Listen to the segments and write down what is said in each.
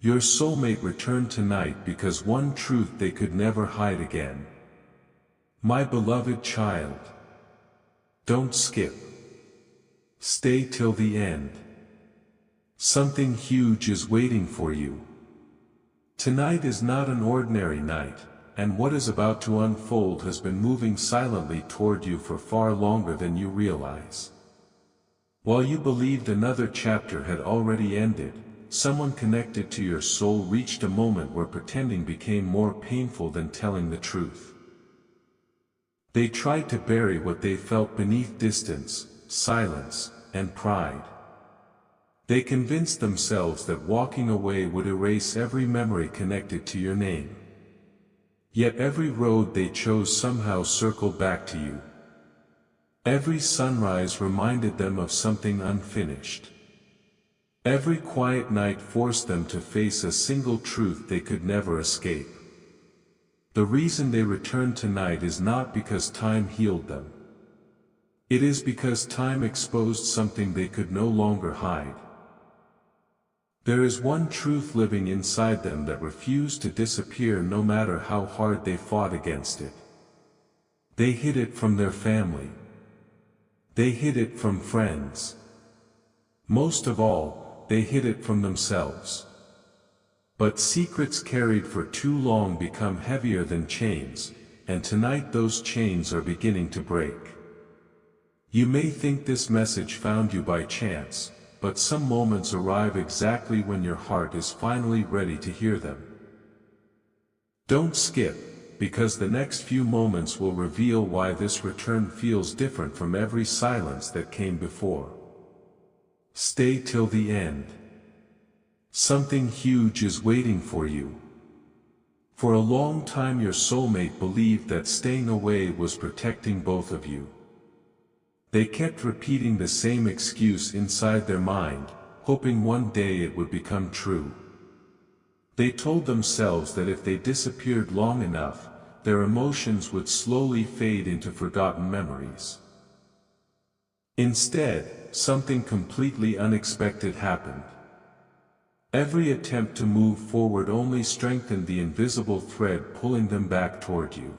Your soulmate returned tonight because one truth they could never hide again. My beloved child. Don't skip. Stay till the end. Something huge is waiting for you. Tonight is not an ordinary night, and what is about to unfold has been moving silently toward you for far longer than you realize. While you believed another chapter had already ended, someone connected to your soul reached a moment where pretending became more painful than telling the truth. They tried to bury what they felt beneath distance, silence, and pride. They convinced themselves that walking away would erase every memory connected to your name. Yet every road they chose somehow circled back to you. Every sunrise reminded them of something unfinished. Every quiet night forced them to face a single truth they could never escape. The reason they returned tonight is not because time healed them. It is because time exposed something they could no longer hide. There is one truth living inside them that refused to disappear no matter how hard they fought against it. They hid it from their family. They hid it from friends. Most of all, they hid it from themselves. But secrets carried for too long become heavier than chains, and tonight those chains are beginning to break. You may think this message found you by chance, but some moments arrive exactly when your heart is finally ready to hear them. Don't skip, because the next few moments will reveal why this return feels different from every silence that came before. Stay till the end. Something huge is waiting for you. For a long time your soulmate believed that staying away was protecting both of you. They kept repeating the same excuse inside their mind, hoping one day it would become true. They told themselves that if they disappeared long enough, their emotions would slowly fade into forgotten memories. Instead, something completely unexpected happened. Every attempt to move forward only strengthened the invisible thread pulling them back toward you.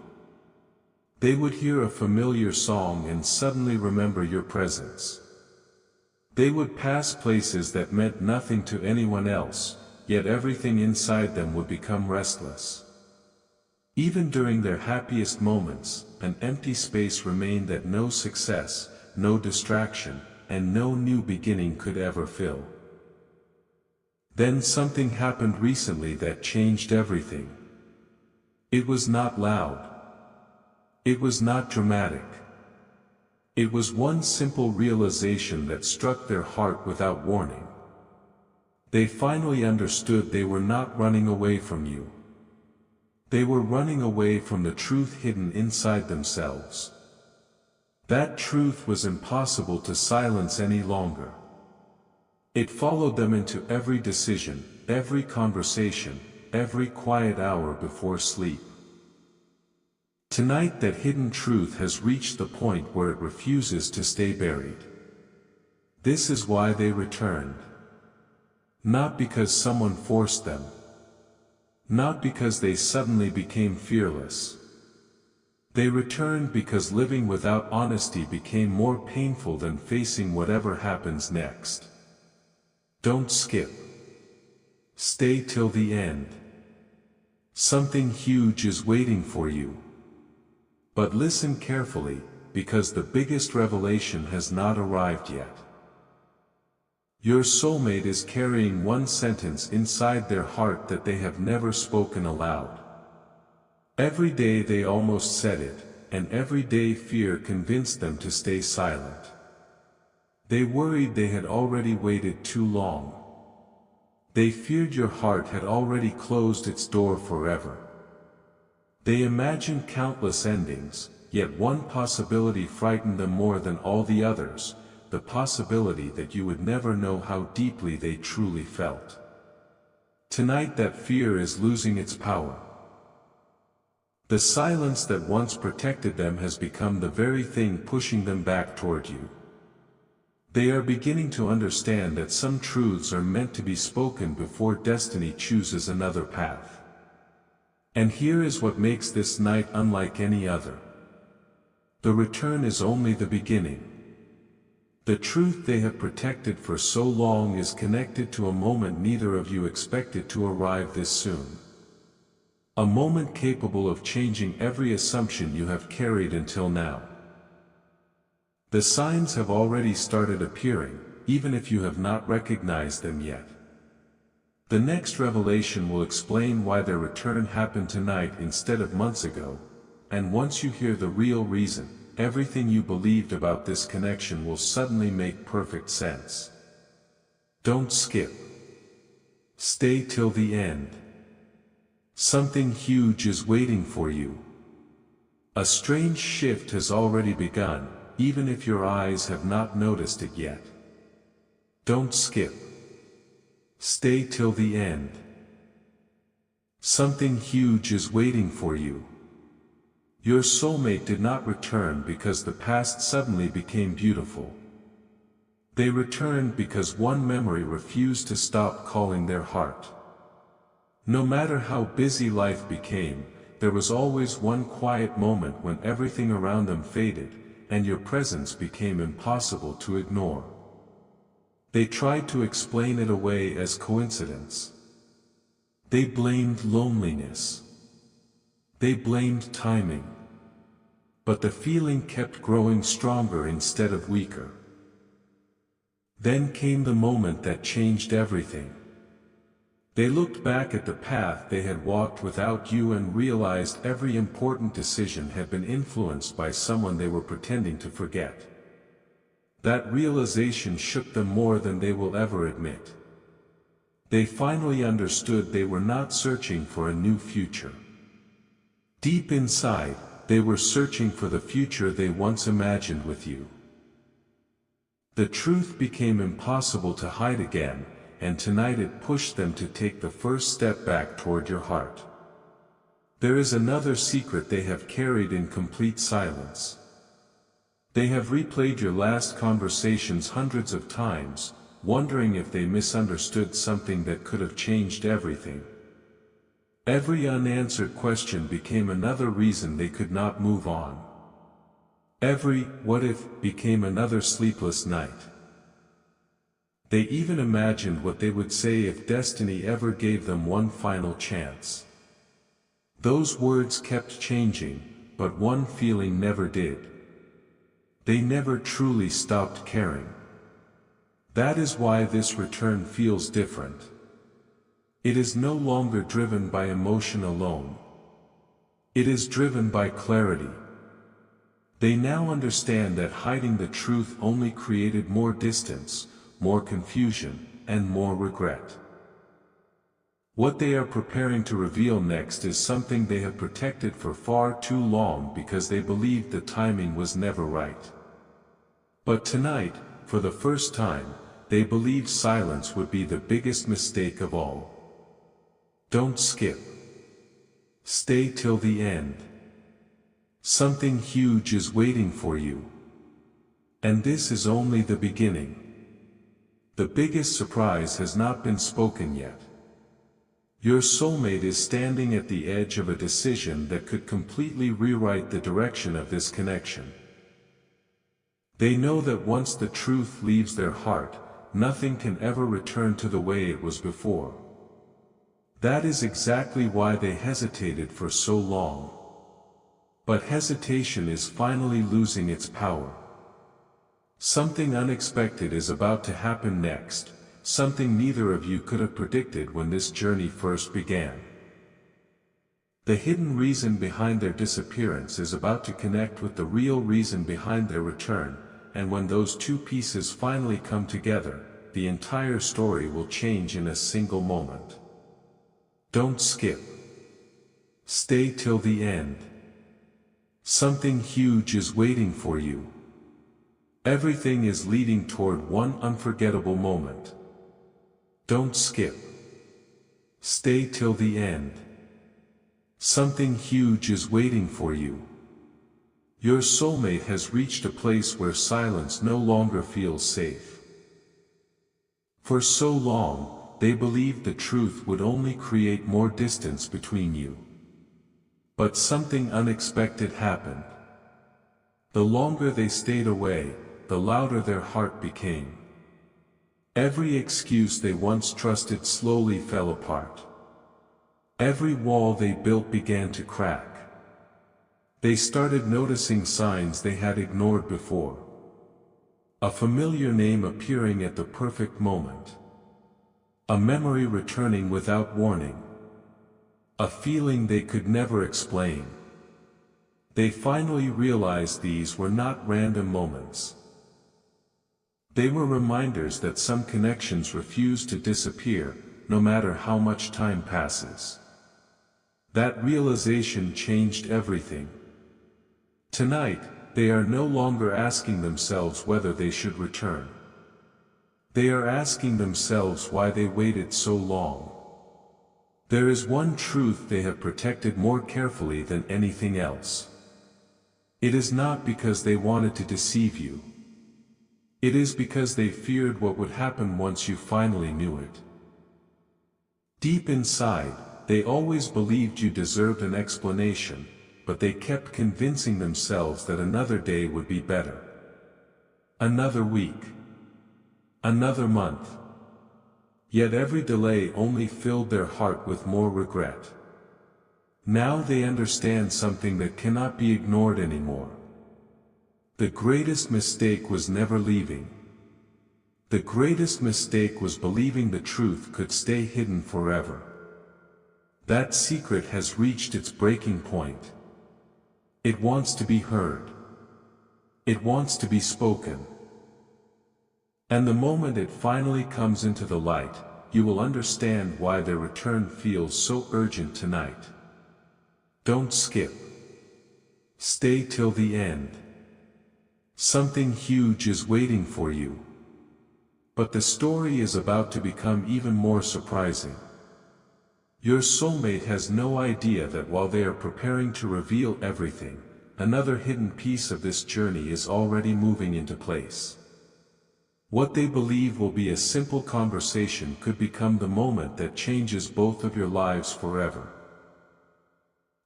They would hear a familiar song and suddenly remember your presence. They would pass places that meant nothing to anyone else, yet everything inside them would become restless. Even during their happiest moments, an empty space remained that no success, no distraction, and no new beginning could ever fill. Then something happened recently that changed everything. It was not loud. It was not dramatic. It was one simple realization that struck their heart without warning. They finally understood they were not running away from you. They were running away from the truth hidden inside themselves. That truth was impossible to silence any longer. It followed them into every decision, every conversation, every quiet hour before sleep. Tonight that hidden truth has reached the point where it refuses to stay buried. This is why they returned. Not because someone forced them. Not because they suddenly became fearless. They returned because living without honesty became more painful than facing whatever happens next. Don't skip. Stay till the end. Something huge is waiting for you. But listen carefully, because the biggest revelation has not arrived yet. Your soulmate is carrying one sentence inside their heart that they have never spoken aloud. Every day they almost said it, and every day fear convinced them to stay silent. They worried they had already waited too long. They feared your heart had already closed its door forever. They imagined countless endings, yet one possibility frightened them more than all the others, the possibility that you would never know how deeply they truly felt. Tonight that fear is losing its power. The silence that once protected them has become the very thing pushing them back toward you. They are beginning to understand that some truths are meant to be spoken before destiny chooses another path. And here is what makes this night unlike any other. The return is only the beginning. The truth they have protected for so long is connected to a moment neither of you expected to arrive this soon. A moment capable of changing every assumption you have carried until now. The signs have already started appearing, even if you have not recognized them yet. The next revelation will explain why their return happened tonight instead of months ago, and once you hear the real reason, everything you believed about this connection will suddenly make perfect sense. Don't skip. Stay till the end. Something huge is waiting for you. A strange shift has already begun, even if your eyes have not noticed it yet. Don't skip. Stay till the end. Something huge is waiting for you. Your soulmate did not return because the past suddenly became beautiful. They returned because one memory refused to stop calling their heart. No matter how busy life became, there was always one quiet moment when everything around them faded, and your presence became impossible to ignore. They tried to explain it away as coincidence. They blamed loneliness. They blamed timing. But the feeling kept growing stronger instead of weaker. Then came the moment that changed everything. They looked back at the path they had walked without you and realized every important decision had been influenced by someone they were pretending to forget. That realization shook them more than they will ever admit. They finally understood they were not searching for a new future. Deep inside, they were searching for the future they once imagined with you. The truth became impossible to hide again, and tonight it pushed them to take the first step back toward your heart. There is another secret they have carried in complete silence. They have replayed your last conversations hundreds of times, wondering if they misunderstood something that could have changed everything. Every unanswered question became another reason they could not move on. Every "what if" became another sleepless night. They even imagined what they would say if destiny ever gave them one final chance. Those words kept changing, but one feeling never did. They never truly stopped caring. That is why this return feels different. It is no longer driven by emotion alone. It is driven by clarity. They now understand that hiding the truth only created more distance, more confusion, and more regret. What they are preparing to reveal next is something they have protected for far too long because they believed the timing was never right. But tonight, for the first time, they believed silence would be the biggest mistake of all. Don't skip. Stay till the end. Something huge is waiting for you. And this is only the beginning. The biggest surprise has not been spoken yet. Your soulmate is standing at the edge of a decision that could completely rewrite the direction of this connection. They know that once the truth leaves their heart, nothing can ever return to the way it was before. That is exactly why they hesitated for so long. But hesitation is finally losing its power. Something unexpected is about to happen next, something neither of you could have predicted when this journey first began. The hidden reason behind their disappearance is about to connect with the real reason behind their return, and when those two pieces finally come together, the entire story will change in a single moment. Don't skip. Stay till the end. Something huge is waiting for you. Everything is leading toward one unforgettable moment. Don't skip. Stay till the end. Something huge is waiting for you. Your soulmate has reached a place where silence no longer feels safe. For so long, they believed the truth would only create more distance between you. But something unexpected happened. The longer they stayed away, the louder their heart became. Every excuse they once trusted slowly fell apart. Every wall they built began to crack. They started noticing signs they had ignored before. A familiar name appearing at the perfect moment. A memory returning without warning. A feeling they could never explain. They finally realized these were not random moments. They were reminders that some connections refuse to disappear, no matter how much time passes. That realization changed everything. Tonight, they are no longer asking themselves whether they should return. They are asking themselves why they waited so long. There is one truth they have protected more carefully than anything else. It is not because they wanted to deceive you. It is because they feared what would happen once you finally knew it. Deep inside, they always believed you deserved an explanation, but they kept convincing themselves that another day would be better. Another week. Another month. Yet every delay only filled their heart with more regret. Now they understand something that cannot be ignored anymore. The greatest mistake was never leaving. The greatest mistake was believing the truth could stay hidden forever. That secret has reached its breaking point. It wants to be heard. It wants to be spoken. And the moment it finally comes into the light, you will understand why their return feels so urgent tonight. Don't skip. Stay till the end. Something huge is waiting for you. But the story is about to become even more surprising. Your soulmate has no idea that while they are preparing to reveal everything, another hidden piece of this journey is already moving into place. What they believe will be a simple conversation could become the moment that changes both of your lives forever.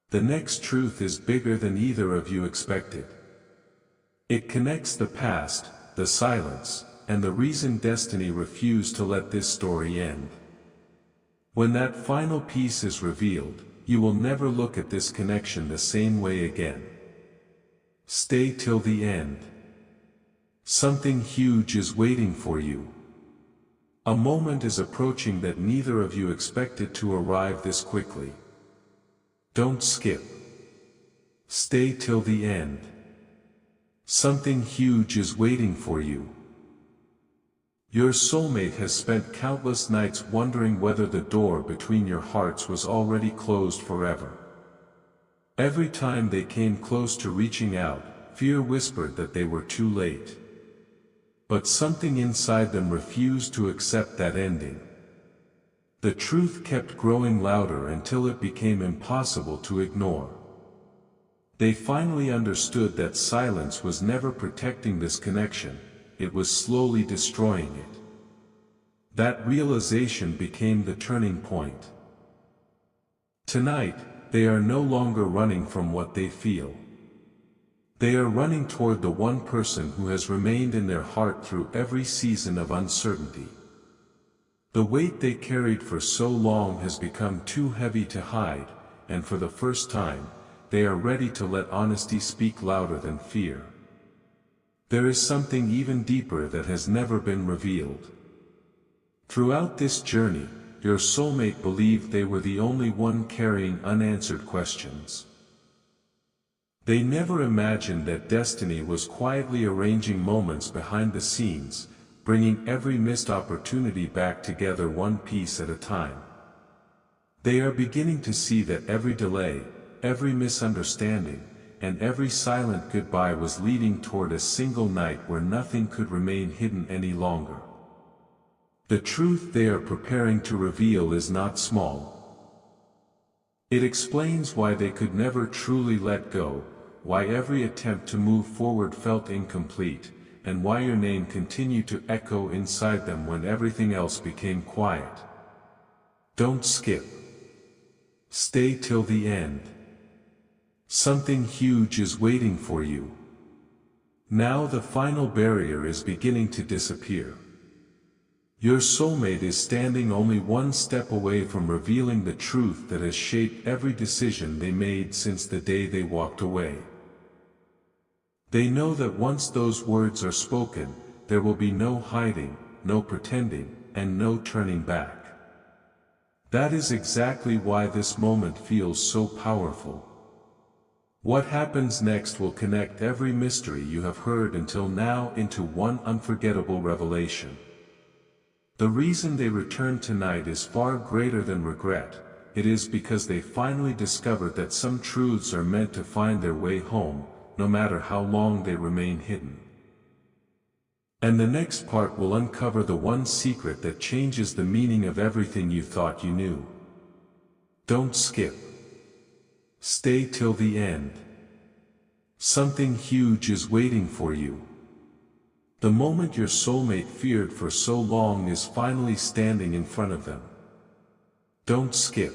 The next truth is bigger than either of you expected. It connects the past, the silence, and the reason destiny refused to let this story end. When that final piece is revealed, you will never look at this connection the same way again. Stay till the end. Something huge is waiting for you. A moment is approaching that neither of you expected to arrive this quickly. Don't skip. Stay till the end. Something huge is waiting for you. Your soulmate has spent countless nights wondering whether the door between your hearts was already closed forever. Every time they came close to reaching out, fear whispered that they were too late. But something inside them refused to accept that ending. The truth kept growing louder until it became impossible to ignore. They finally understood that silence was never protecting this connection, it was slowly destroying it. That realization became the turning point. Tonight, they are no longer running from what they feel. They are running toward the one person who has remained in their heart through every season of uncertainty. The weight they carried for so long has become too heavy to hide, and for the first time, they are ready to let honesty speak louder than fear. There is something even deeper that has never been revealed. Throughout this journey, your soulmate believed they were the only one carrying unanswered questions. They never imagined that destiny was quietly arranging moments behind the scenes, bringing every missed opportunity back together one piece at a time. They are beginning to see that every delay, every misunderstanding, and every silent goodbye was leading toward a single night where nothing could remain hidden any longer. The truth they are preparing to reveal is not small. It explains why they could never truly let go, why every attempt to move forward felt incomplete, and why your name continued to echo inside them when everything else became quiet. Don't skip. Stay till the end. Something huge is waiting for you. Now the final barrier is beginning to disappear. Your soulmate is standing only one step away from revealing the truth that has shaped every decision they made since the day they walked away. They know that once those words are spoken, there will be no hiding, no pretending, and no turning back. That is exactly why this moment feels so powerful. What happens next will connect every mystery you have heard until now into one unforgettable revelation. The reason they return tonight is far greater than regret. It is because they finally discovered that some truths are meant to find their way home, no matter how long they remain hidden. And the next part will uncover the one secret that changes the meaning of everything you thought you knew. Don't skip. Stay till the end. Something huge is waiting for you. The moment your soulmate feared for so long is finally standing in front of them. Don't skip.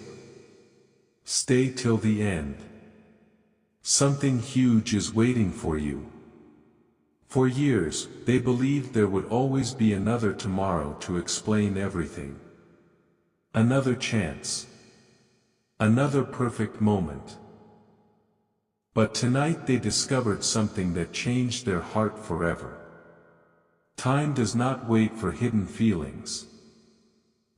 Stay till the end. Something huge is waiting for you. For years, they believed there would always be another tomorrow to explain everything. Another chance. Another perfect moment. But tonight they discovered something that changed their heart forever. Time does not wait for hidden feelings.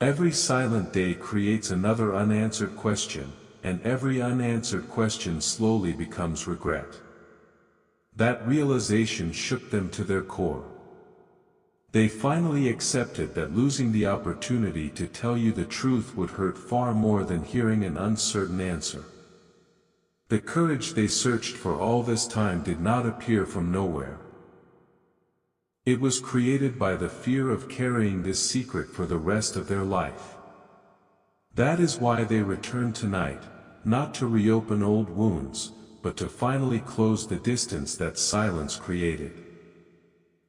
Every silent day creates another unanswered question, and every unanswered question slowly becomes regret. That realization shook them to their core. They finally accepted that losing the opportunity to tell you the truth would hurt far more than hearing an uncertain answer. The courage they searched for all this time did not appear from nowhere. It was created by the fear of carrying this secret for the rest of their life. That is why they return tonight, not to reopen old wounds, but to finally close the distance that silence created.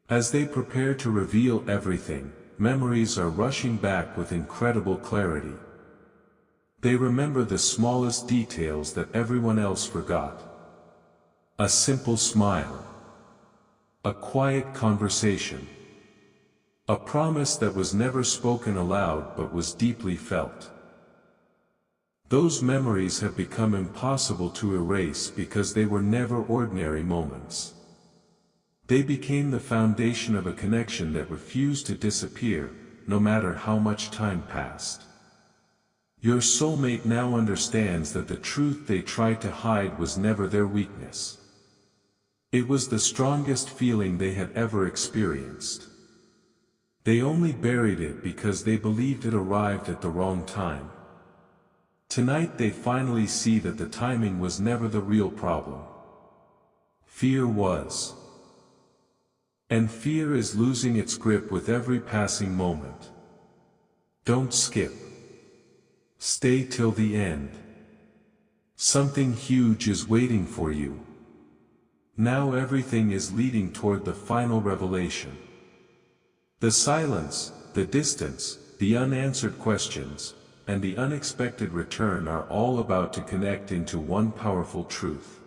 As they prepare to reveal everything, memories are rushing back with incredible clarity. They remember the smallest details that everyone else forgot. A simple smile. A quiet conversation. A promise that was never spoken aloud but was deeply felt. Those memories have become impossible to erase because they were never ordinary moments. They became the foundation of a connection that refused to disappear, no matter how much time passed. Your soulmate now understands that the truth they tried to hide was never their weakness. It was the strongest feeling they had ever experienced. They only buried it because they believed it arrived at the wrong time. Tonight they finally see that the timing was never the real problem. Fear was. And fear is losing its grip with every passing moment. Don't skip. Stay till the end. Something huge is waiting for you. Now everything is leading toward the final revelation. The silence, the distance, the unanswered questions, and the unexpected return are all about to connect into one powerful truth.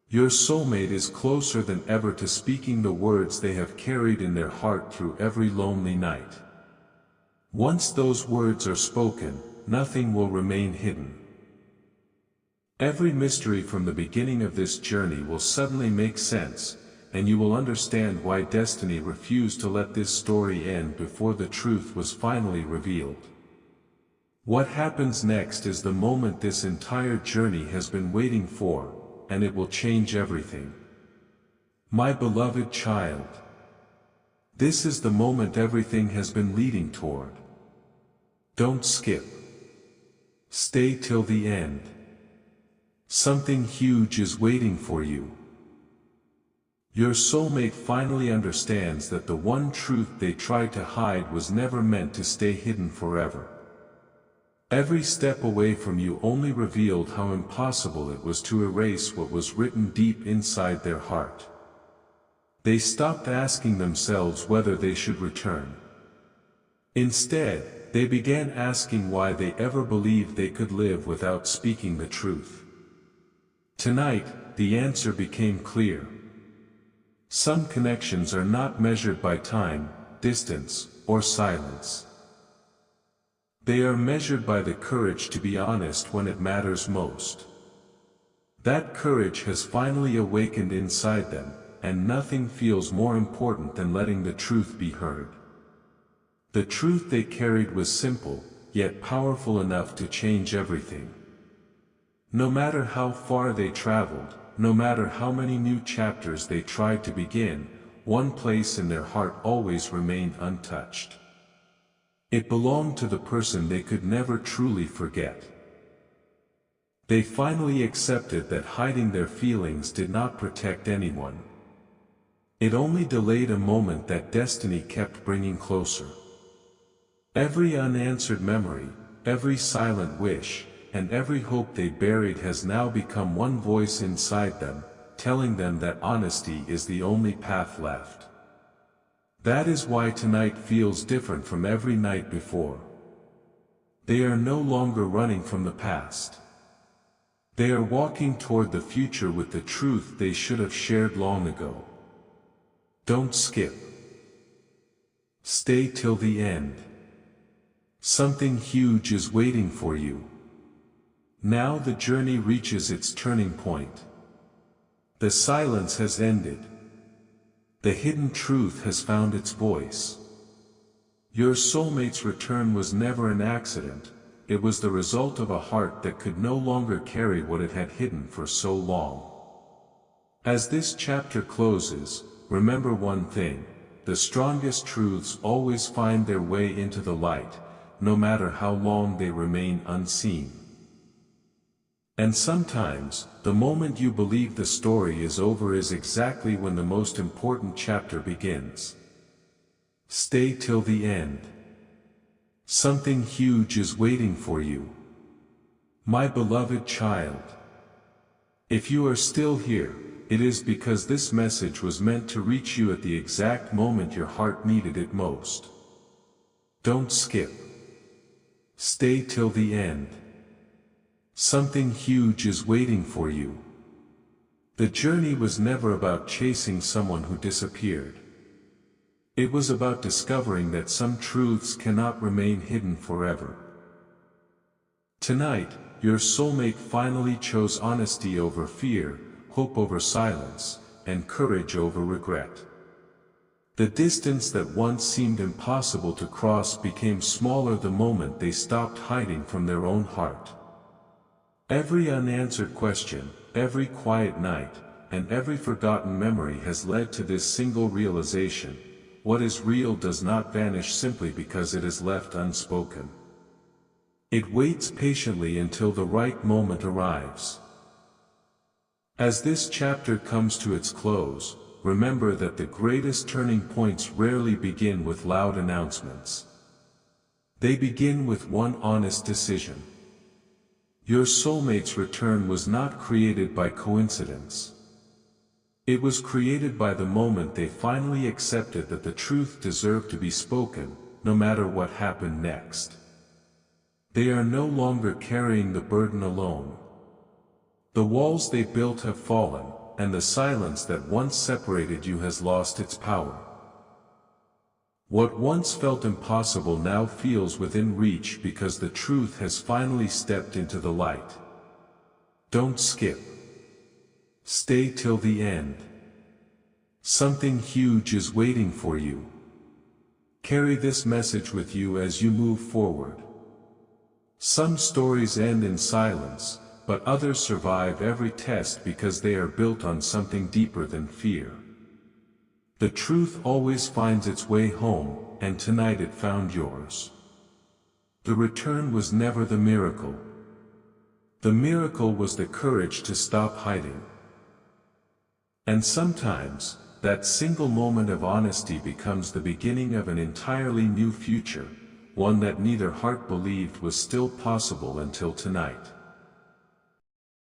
Your soulmate is closer than ever to speaking the words they have carried in their heart through every lonely night. Once those words are spoken, nothing will remain hidden. Every mystery from the beginning of this journey will suddenly make sense, and you will understand why destiny refused to let this story end before the truth was finally revealed. What happens next is the moment this entire journey has been waiting for, and it will change everything. My beloved child. This is the moment everything has been leading toward. Don't skip. Stay till the end. Something huge is waiting for you. Your soulmate finally understands that the one truth they tried to hide was never meant to stay hidden forever. Every step away from you only revealed how impossible it was to erase what was written deep inside their heart. They stopped asking themselves whether they should return. Instead, they began asking why they ever believed they could live without speaking the truth. Tonight, the answer became clear. Some connections are not measured by time, distance, or silence. They are measured by the courage to be honest when it matters most. That courage has finally awakened inside them, and nothing feels more important than letting the truth be heard. The truth they carried was simple, yet powerful enough to change everything. No matter how far they traveled, no matter how many new chapters they tried to begin, one place in their heart always remained untouched. It belonged to the person they could never truly forget. They finally accepted that hiding their feelings did not protect anyone. It only delayed a moment that destiny kept bringing closer. Every unanswered memory, every silent wish, and every hope they buried has now become one voice inside them, telling them that honesty is the only path left. That is why tonight feels different from every night before. They are no longer running from the past. They are walking toward the future with the truth they should have shared long ago. Don't skip. Stay till the end. Something huge is waiting for you. Now the journey reaches its turning point. The silence has ended. The hidden truth has found its voice. Your soulmate's return was never an accident, it was the result of a heart that could no longer carry what it had hidden for so long. As this chapter closes, remember one thing: the strongest truths always find their way into the light, no matter how long they remain unseen. And sometimes, the moment you believe the story is over is exactly when the most important chapter begins. Stay till the end. Something huge is waiting for you. My beloved child. If you are still here, it is because this message was meant to reach you at the exact moment your heart needed it most. Don't skip. Stay till the end. Something huge is waiting for you. The journey was never about chasing someone who disappeared. It was about discovering that some truths cannot remain hidden forever. Tonight, your soulmate finally chose honesty over fear, hope over silence, and courage over regret. The distance that once seemed impossible to cross became smaller the moment they stopped hiding from their own heart. Every unanswered question, every quiet night, and every forgotten memory has led to this single realization: what is real does not vanish simply because it is left unspoken. It waits patiently until the right moment arrives. As this chapter comes to its close, remember that the greatest turning points rarely begin with loud announcements. They begin with one honest decision. Your soulmate's return was not created by coincidence. It was created by the moment they finally accepted that the truth deserved to be spoken, no matter what happened next. They are no longer carrying the burden alone. The walls they built have fallen, and the silence that once separated you has lost its power. What once felt impossible now feels within reach because the truth has finally stepped into the light. Don't skip. Stay till the end. Something huge is waiting for you. Carry this message with you as you move forward. Some stories end in silence, but others survive every test because they are built on something deeper than fear. The truth always finds its way home, and tonight it found yours. The return was never the miracle. The miracle was the courage to stop hiding. And sometimes, that single moment of honesty becomes the beginning of an entirely new future, one that neither heart believed was still possible until tonight.